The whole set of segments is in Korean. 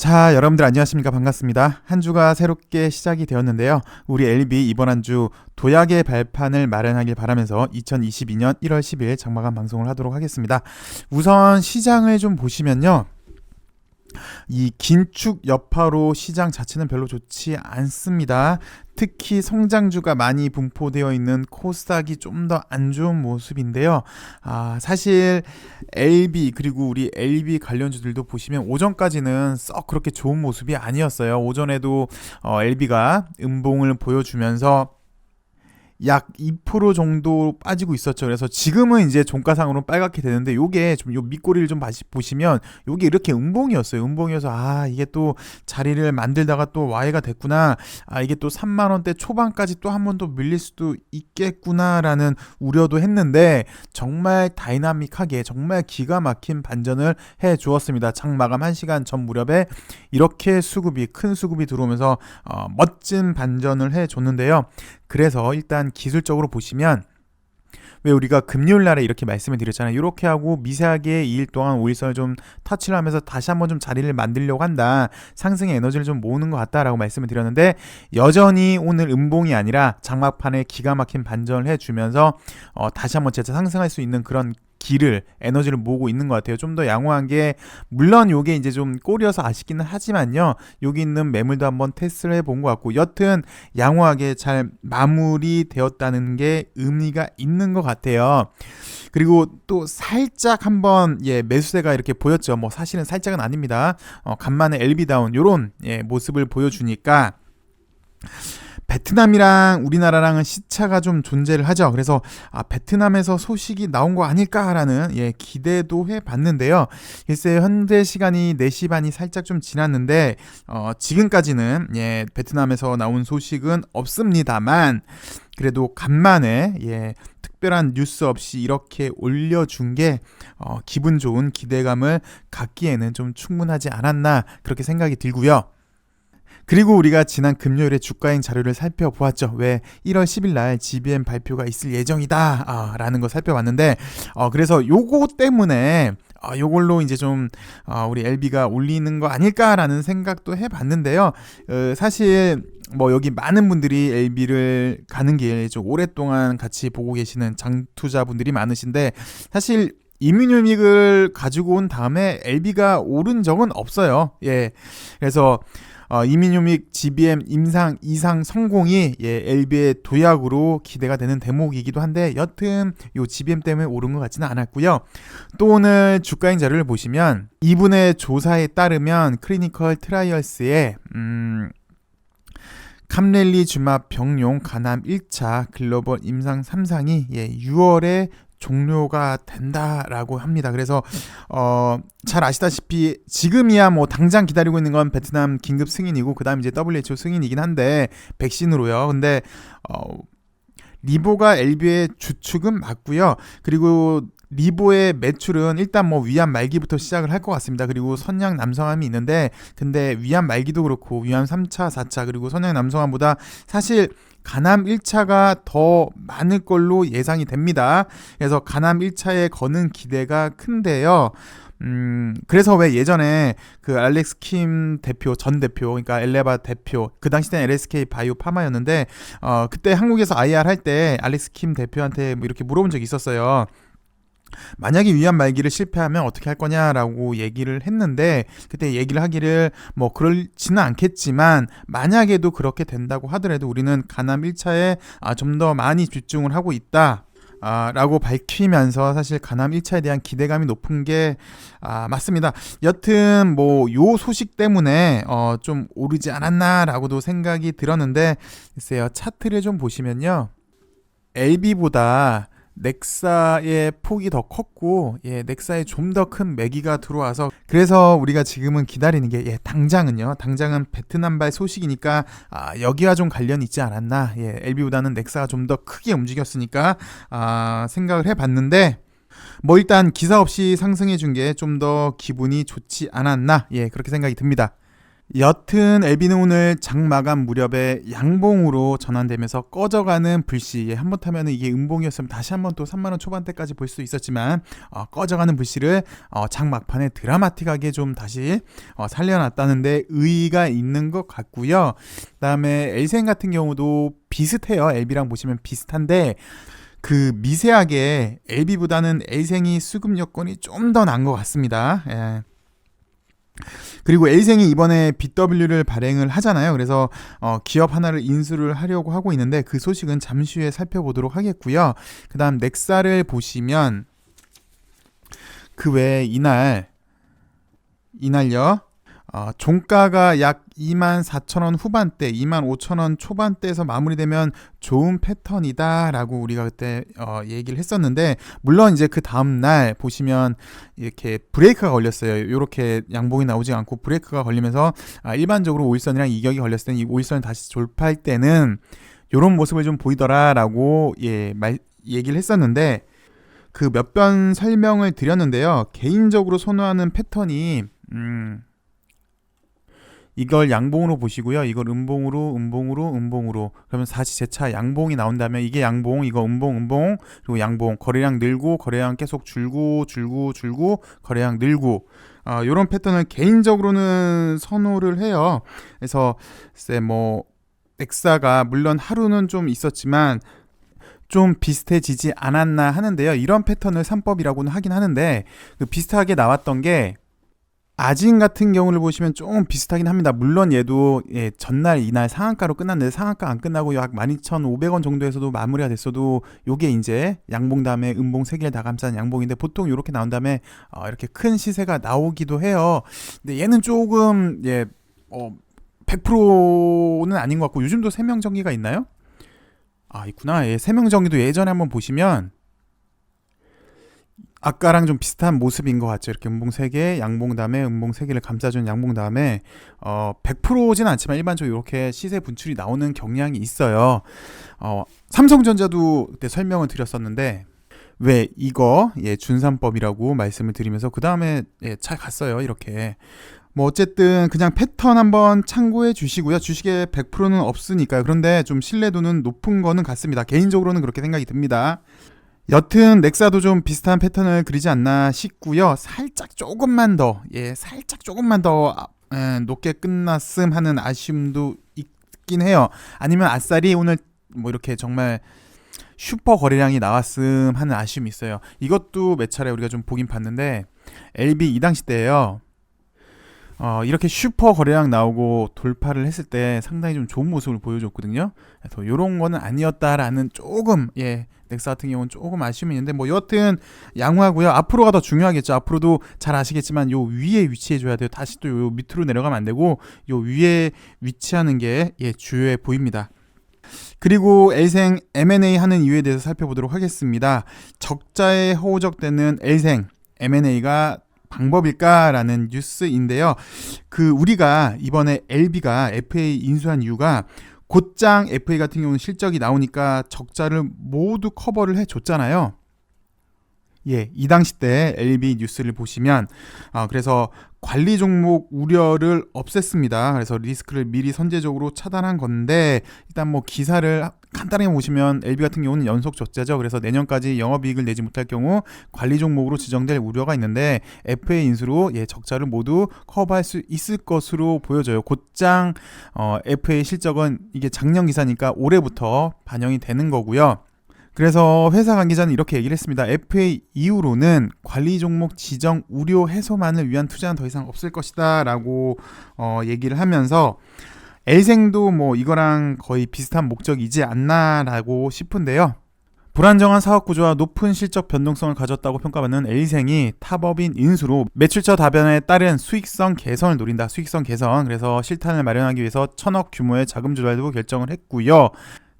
자, 여러분들 안녕하십니까? 반갑습니다. 한 주가 새롭게 시작이 되었는데요. 우리 LB 이번 한 주 도약의 발판을 마련하길 바라면서 2022년 1월 10일 장마감 방송을 하도록 하겠습니다. 우선 시장을 좀 보시면요. 이 긴축 여파로 시장 자체는 별로 좋지 않습니다. 특히 성장주가 많이 분포되어 있는 코스닥이 좀 더 안 좋은 모습인데요. 사실 LB 그리고 우리 LB 관련주들도 보시면 오전까지는 썩 그렇게 좋은 모습이 아니었어요. 오전에도 LB가 음봉을 보여주면서 약 2% 정도 빠지고 있었죠. 그래서 지금은 이제 종가상으로 빨갛게 되는데 요게 좀 요 밑꼬리를 좀 보시면 요게 이렇게 음봉이었어요. 음봉이어서 이게 또 자리를 만들다가 또 와해가 됐구나. 이게 또 3만 원대 초반까지 또 한 번 더 밀릴 수도 있겠구나라는 우려도 했는데 정말 다이나믹하게 정말 기가 막힌 반전을 해 주었습니다. 장 마감 1시간 전 무렵에 이렇게 큰 수급이 들어오면서 멋진 반전을 해 줬는데요. 그래서 일단 기술적으로 보시면 왜 우리가 금요일 날에 이렇게 말씀을 드렸잖아요. 이렇게 하고 미세하게 2일 동안 5일선을 좀 터치를 하면서 다시 한번 좀 자리를 만들려고 한다. 상승의 에너지를 좀 모으는 것 같다라고 말씀을 드렸는데 여전히 오늘 음봉이 아니라 장막판에 기가 막힌 반전을 해주면서 다시 한번 재차 상승할 수 있는 그런 에너지를 모으고 있는 것 같아요. 좀 더 양호한 게 물론 요게 이제 좀 꼬리여서 아쉽기는 하지만요. 여기 있는 매물도 한번 테스트를 해본 것 같고 여튼 양호하게 잘 마무리되었다는 게 의미가 있는 것 같아요. 그리고 또 살짝 한번 매수세가 이렇게 보였죠. 뭐 사실은 살짝은 아닙니다. 간만에 LB다운 요런 모습을 보여주니까 베트남이랑 우리나라랑은 시차가 좀 존재를 하죠. 그래서 베트남에서 소식이 나온 거 아닐까라는 기대도 해봤는데요. 글쎄 현재 시간이 4시 반이 살짝 좀 지났는데 지금까지는 베트남에서 나온 소식은 없습니다만 그래도 간만에 특별한 뉴스 없이 이렇게 올려준 게 기분 좋은 기대감을 갖기에는 좀 충분하지 않았나 그렇게 생각이 들고요. 그리고 우리가 지난 금요일에 주가행 자료를 살펴보았죠. 왜 1월 10일 날 GBM 발표가 있을 예정이다 라는 거 살펴봤는데 그래서 요거 때문에 요걸로 이제 좀 우리 LB가 올리는 거 아닐까라는 생각도 해봤는데요. 사실 뭐 여기 많은 분들이 LB를 가는 길 좀 오랫동안 같이 보고 계시는 장투자분들이 많으신데 사실 이민유믹을 가지고 온 다음에 LB가 오른 적은 없어요. 그래서 이민유믹 GBM 임상 이상 성공이 LB의 도약으로 기대가 되는 대목이기도 한데 여튼 요 GBM 때문에 오른 것 같지는 않았고요. 또 오늘 주가행 자료를 보시면 이분의 조사에 따르면 클리니컬 트라이얼스의 캄렐리주맙 병용 간암 1차 글로벌 임상 3상이 6월에 종료가 된다라고 합니다. 그래서 잘 아시다시피 지금이야 뭐 당장 기다리고 있는 건 베트남 긴급 승인이고 그다음 이제 WHO 승인이긴 한데 백신으로요. 근데 리보가 LB의 주축은 맞고요. 그리고 리보의 매출은 일단 뭐 위암 말기부터 시작을 할 것 같습니다. 그리고 선양 남성암이 있는데 근데 위암 말기도 그렇고 위암 3차, 4차 그리고 선양 남성암보다 사실 간암 1차가 더 많을 걸로 예상이 됩니다. 그래서 간암 1차에 거는 기대가 큰데요. 그래서 왜 예전에 그 알렉스 킴 대표, 전 대표, 그러니까 엘레바 대표, 그 당시 때는 LSK 바이오 파마였는데, 그때 한국에서 IR 할 때 알렉스 킴 대표한테 뭐 이렇게 물어본 적이 있었어요. 만약에 위암 말기를 실패하면 어떻게 할 거냐라고 얘기를 했는데 그때 얘기를 하기를 뭐 그렇지는 않겠지만 만약에도 그렇게 된다고 하더라도 우리는 간암 1차에 좀 더 많이 집중을 하고 있다 라고 밝히면서 사실 간암 1차에 대한 기대감이 높은 게 맞습니다. 여튼 뭐 요 소식 때문에 좀 오르지 않았나 라고도 생각이 들었는데 글쎄요 차트를 좀 보시면요 LB보다 넥사의 폭이 더 컸고 넥사에 좀 더 큰 매기가 들어와서 그래서 우리가 지금은 기다리는 게 당장은 베트남발 소식이니까 여기와 좀 관련이 있지 않았나 LB보다는 넥사가 좀 더 크게 움직였으니까 생각을 해봤는데 뭐 일단 기사 없이 상승해 준 게 좀 더 기분이 좋지 않았나 그렇게 생각이 듭니다. 여튼 LB는 오늘 장마감 무렵에 양봉으로 전환되면서 꺼져가는 불씨, 한번 타면 이게 음봉이었으면 다시 한번 또 3만원 초반대까지 볼 수 있었지만 꺼져가는 불씨를 장막판에 드라마틱하게 좀 다시 살려놨다는데 의의가 있는 것 같고요. 그 다음에 엘생 같은 경우도 비슷해요. LB랑 보시면 비슷한데 그 미세하게 LB보다는 엘생이 수급 여건이 좀 더 나은 것 같습니다. 예. 그리고 A생이 이번에 BW를 발행을 하잖아요. 그래서 기업 하나를 인수를 하려고 하고 있는데 그 소식은 잠시 후에 살펴보도록 하겠고요. 그 다음 넥사를 보시면 그 외에 이날요. 종가가 약 24,000원 후반대, 25,000원 초반대에서 마무리되면 좋은 패턴이다 라고 우리가 그때 얘기를 했었는데, 물론 이제 그 다음날 보시면 이렇게 브레이크가 걸렸어요. 이렇게 양봉이 나오지 않고 브레이크가 걸리면서 일반적으로 5일선이랑 이격이 걸렸을 때는 이 5일선을 다시 졸파할 때는 이런 모습을 좀 보이더라 라고 얘기를 했었는데, 그 몇 번 설명을 드렸는데요. 개인적으로 선호하는 패턴이 이걸 양봉으로 보시고요. 이걸 음봉으로 그러면 다시 재차 양봉이 나온다면 이게 양봉, 이거 음봉, 그리고 양봉, 거래량 늘고 거래량 계속 줄고 거래량 늘고 요런 패턴을 개인적으로는 선호를 해요. 그래서 글쎄 뭐 넥사가 물론 하루는 좀 있었지만 좀 비슷해지지 않았나 하는데요. 이런 패턴을 3법이라고는 하긴 하는데 그 비슷하게 나왔던 게 아진 같은 경우를 보시면 좀 비슷하긴 합니다. 물론 얘도 전날 이날 상한가로 끝났는데 상한가 안 끝나고 약 12,500원 정도에서도 마무리가 됐어도 요게 이제 양봉 다음에 음봉 3개를 다 감싼 양봉인데 보통 이렇게 나온 다음에 이렇게 큰 시세가 나오기도 해요. 근데 얘는 조금 100%는 아닌 것 같고 요즘도 세명정기가 있나요? 있구나. 세명정기도 예전에 한번 보시면 아까랑 좀 비슷한 모습인 것 같죠. 이렇게 음봉 3개, 양봉 다음에 음봉 3개를 감싸준 양봉 다음에 100%진 않지만 일반적으로 이렇게 시세 분출이 나오는 경향이 있어요. 삼성전자도 그때 설명을 드렸었는데 왜 이거 준삼법이라고 말씀을 드리면서 그 다음에 잘 갔어요. 이렇게 뭐 어쨌든 그냥 패턴 한번 참고해 주시고요. 주식에 100%는 없으니까요. 그런데 좀 신뢰도는 높은 거는 같습니다. 개인적으로는 그렇게 생각이 듭니다. 여튼 넥사도 좀 비슷한 패턴을 그리지 않나 싶고요. 살짝 조금만 더 높게 끝났음 하는 아쉬움도 있긴 해요. 아니면 아싸리 오늘 뭐 이렇게 정말 슈퍼 거래량이 나왔음 하는 아쉬움이 있어요. 이것도 몇 차례 우리가 좀 보긴 봤는데 LB 이 당시 때예요. 이렇게 슈퍼 거래량 나오고 돌파를 했을 때 상당히 좀 좋은 모습을 보여줬거든요. 그래서 이런 거는 아니었다라는 조금 넥사 같은 경우는 조금 아쉬움이 있는데 뭐 여하튼 양호하고요. 앞으로가 더 중요하겠죠. 앞으로도 잘 아시겠지만 요 위에 위치해줘야 돼요. 다시 또 요 밑으로 내려가면 안 되고 요 위에 위치하는 게 주요해 보입니다. 그리고 엘생 M&A 하는 이유에 대해서 살펴보도록 하겠습니다. 적자에 허우적대는 엘생 M&A가 방법일까라는 뉴스인데요. 우리가 이번에 LB가 FA 인수한 이유가 곧장 FA 같은 경우는 실적이 나오니까 적자를 모두 커버를 해줬잖아요. 이 당시 때 LB 뉴스를 보시면 그래서 관리 종목 우려를 없앴습니다. 그래서 리스크를 미리 선제적으로 차단한 건데 일단 뭐 기사를 간단하게 보시면 LB 같은 경우는 연속 적자죠. 그래서 내년까지 영업이익을 내지 못할 경우 관리 종목으로 지정될 우려가 있는데 FA 인수로 적자를 모두 커버할 수 있을 것으로 보여져요. 곧장 FA 실적은 이게 작년 기사니까 올해부터 반영이 되는 거고요. 그래서 회사 관계자는 이렇게 얘기를 했습니다. FA 이후로는 관리 종목 지정 우려 해소만을 위한 투자는 더 이상 없을 것이다 라고 얘기를 하면서 엘생도 뭐 이거랑 거의 비슷한 목적이지 않나 라고 싶은데요. 불안정한 사업 구조와 높은 실적 변동성을 가졌다고 평가받는 엘생이 탑업인 인수로 매출처 다변에 따른 수익성 개선을 노린다. 수익성 개선. 그래서 실탄을 마련하기 위해서 1,000억 규모의 자금 조달도 결정을 했고요.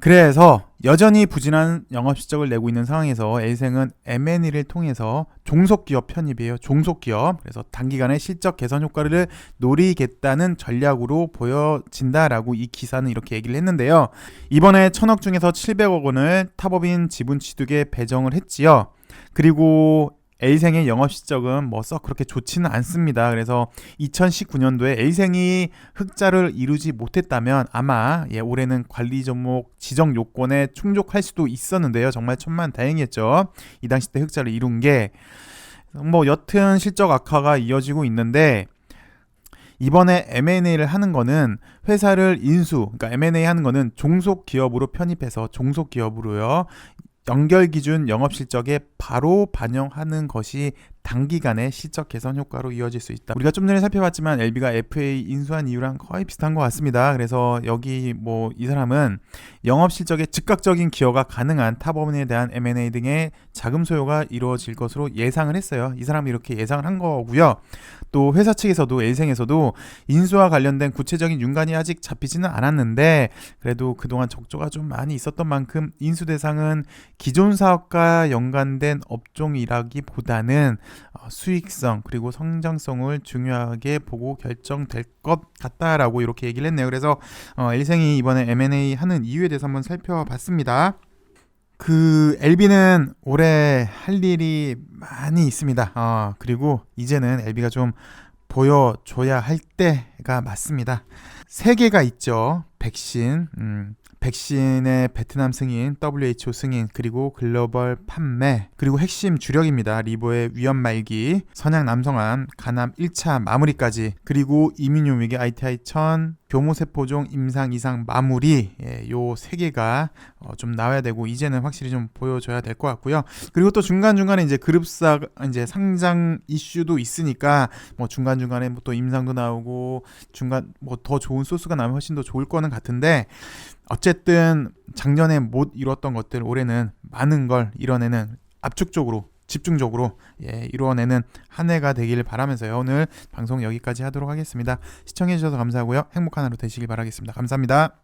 그래서 여전히 부진한 영업실적을 내고 있는 상황에서 엘생은 M&A를 통해서 종속기업 편입이에요. 종속기업. 그래서 단기간에 실적 개선 효과를 노리겠다는 전략으로 보여진다라고 이 기사는 이렇게 얘기를 했는데요. 이번에 1,000억 중에서 700억 원을 탑업인 지분 취득에 배정을 했지요. 그리고 A생의 영업 실적은 뭐 썩 그렇게 좋지는 않습니다. 그래서 2019년도에 A생이 흑자를 이루지 못했다면 아마 올해는 관리 종목 지정 요건에 충족할 수도 있었는데요. 정말 천만다행이었죠. 이 당시 때 흑자를 이룬 게 뭐 여튼 실적 악화가 이어지고 있는데, 이번에 M&A를 하는 거는 회사를 그러니까 M&A 하는 거는 종속 기업으로 편입해서 종속 기업으로요, 연결 기준 영업 실적에 바로 반영하는 것이 단기간의 실적 개선 효과로 이어질 수 있다. 우리가 좀 전에 살펴봤지만 LB가 FA 인수한 이유랑 거의 비슷한 것 같습니다. 그래서 여기 뭐 이 사람은 영업 실적에 즉각적인 기여가 가능한 타법인에 대한 M&A 등의 자금 소요가 이루어질 것으로 예상을 했어요. 이 사람이 이렇게 예상을 한 거고요. 또 회사 측에서도 A생에서도 인수와 관련된 구체적인 윤곽이 아직 잡히지는 않았는데, 그래도 그동안 적조가 좀 많이 있었던 만큼 인수 대상은 기존 사업과 연관된 업종이라기보다는 수익성 그리고 성장성을 중요하게 보고 결정될 것 같다라고 이렇게 얘기를 했네요. 그래서 A생이 이번에 M&A 하는 이유에 대해서 한번 살펴봤습니다. LB는 올해 할 일이 많이 있습니다. 그리고 이제는 LB가 좀 보여줘야 할 때가 맞습니다. 세 개가 있죠. 백신의 베트남 승인, WHO 승인, 그리고 글로벌 판매, 그리고 핵심 주력입니다. 리보의 위험 말기, 선양 남성암, 간암 1차 마무리까지, 그리고 이민요미계 ITI-1000, 교모세포종 임상 이상 마무리, 요 세 개가 좀 나와야 되고, 이제는 확실히 좀 보여줘야 될 것 같고요. 그리고 또 중간중간에 이제 그룹사 이제 상장 이슈도 있으니까 뭐 중간중간에 뭐 또 임상도 나오고 중간 뭐 더 좋은 소스가 나면 훨씬 더 좋을 거는 같은데, 어쨌든 작년에 못 이뤘던 것들 올해는 많은 걸 이뤄내는, 압축적으로 집중적으로 이뤄내는 한 해가 되길 바라면서요. 오늘 방송 여기까지 하도록 하겠습니다. 시청해주셔서 감사하고요. 행복한 하루 되시길 바라겠습니다. 감사합니다.